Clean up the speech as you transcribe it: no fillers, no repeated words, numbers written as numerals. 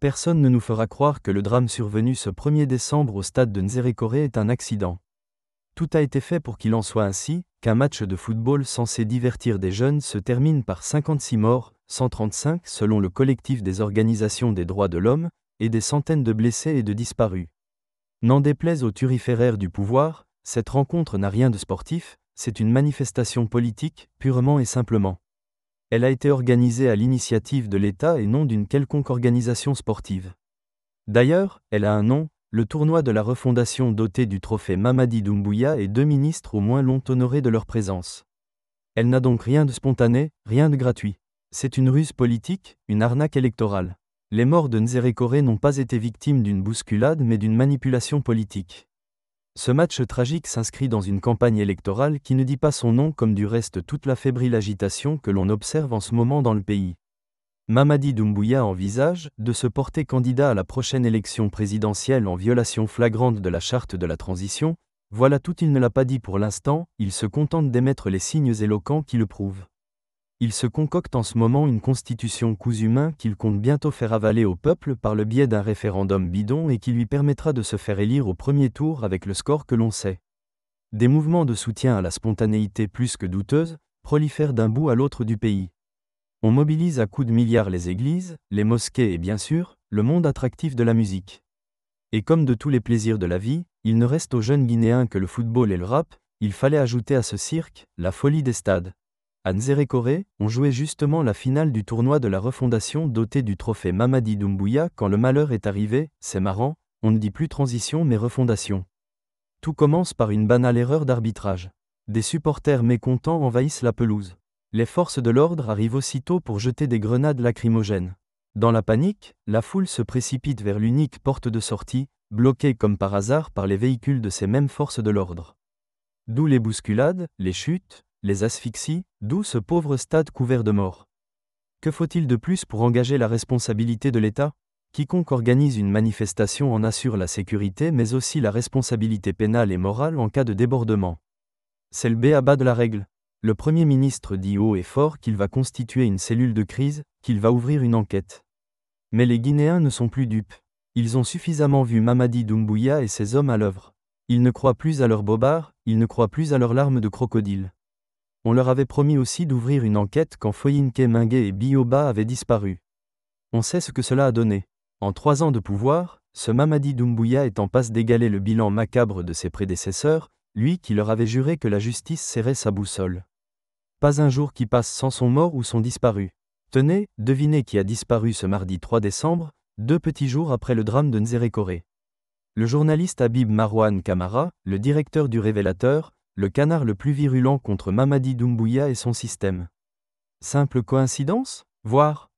Personne ne nous fera croire que le drame survenu ce 1er décembre au stade de Nzérékoré est un accident. Tout a été fait pour qu'il en soit ainsi, qu'un match de football censé divertir des jeunes se termine par 56 morts, 135 selon le collectif des organisations des droits de l'homme, et des centaines de blessés et de disparus. N'en déplaise aux turiféraires du pouvoir, cette rencontre n'a rien de sportif, c'est une manifestation politique, purement et simplement. Elle a été organisée à l'initiative de l'État et non d'une quelconque organisation sportive. D'ailleurs, elle a un nom, le tournoi de la refondation doté du trophée Mamady Doumbouya et 2 ministres au moins l'ont honoré de leur présence. Elle n'a donc rien de spontané, rien de gratuit. C'est une ruse politique, une arnaque électorale. Les morts de Nzérékoré n'ont pas été victimes d'une bousculade mais d'une manipulation politique. Ce match tragique s'inscrit dans une campagne électorale qui ne dit pas son nom comme du reste toute la fébrile agitation que l'on observe en ce moment dans le pays. Mamady Doumbouya envisage de se porter candidat à la prochaine élection présidentielle en violation flagrante de la charte de la transition. Voilà tout, il ne l'a pas dit pour l'instant, il se contente d'émettre les signes éloquents qui le prouvent. Il se concocte en ce moment une constitution cousu main qu'il compte bientôt faire avaler au peuple par le biais d'un référendum bidon et qui lui permettra de se faire élire au premier tour avec le score que l'on sait. Des mouvements de soutien à la spontanéité plus que douteuse prolifèrent d'un bout à l'autre du pays. On mobilise à coups de milliards les églises, les mosquées et bien sûr, le monde attractif de la musique. Et comme de tous les plaisirs de la vie, il ne reste aux jeunes Guinéens que le football et le rap, il fallait ajouter à ce cirque, la folie des stades. À Nzérékoré, on jouait justement la finale du tournoi de la refondation doté du trophée Mamady Doumbouya quand le malheur est arrivé, c'est marrant, on ne dit plus transition mais refondation. Tout commence par une banale erreur d'arbitrage. Des supporters mécontents envahissent la pelouse. Les forces de l'ordre arrivent aussitôt pour jeter des grenades lacrymogènes. Dans la panique, la foule se précipite vers l'unique porte de sortie, bloquée comme par hasard par les véhicules de ces mêmes forces de l'ordre. D'où les bousculades, les chutes, les asphyxies, d'où ce pauvre stade couvert de morts. Que faut-il de plus pour engager la responsabilité de l'État ? Quiconque organise une manifestation en assure la sécurité mais aussi la responsabilité pénale et morale en cas de débordement. C'est le b.a.-ba de la règle. Le Premier ministre dit haut et fort qu'il va constituer une cellule de crise, qu'il va ouvrir une enquête. Mais les Guinéens ne sont plus dupes. Ils ont suffisamment vu Mamady Doumbouya et ses hommes à l'œuvre. Ils ne croient plus à leurs bobards, ils ne croient plus à leurs larmes de crocodile. On leur avait promis aussi d'ouvrir une enquête quand Foyinke Mengue et Bioba avaient disparu. On sait ce que cela a donné. En 3 ans de pouvoir, ce Mamady Doumbouya est en passe d'égaler le bilan macabre de ses prédécesseurs, lui qui leur avait juré que la justice serait sa boussole. Pas un jour qui passe sans son mort ou son disparu. Tenez, devinez qui a disparu ce mardi 3 décembre, 2 petits jours après le drame de Nzérékoré. Le journaliste Habib Marouane Camara, le directeur du Révélateur, le canard le plus virulent contre Mamady Doumbouya et son système. Simple coïncidence ? Voire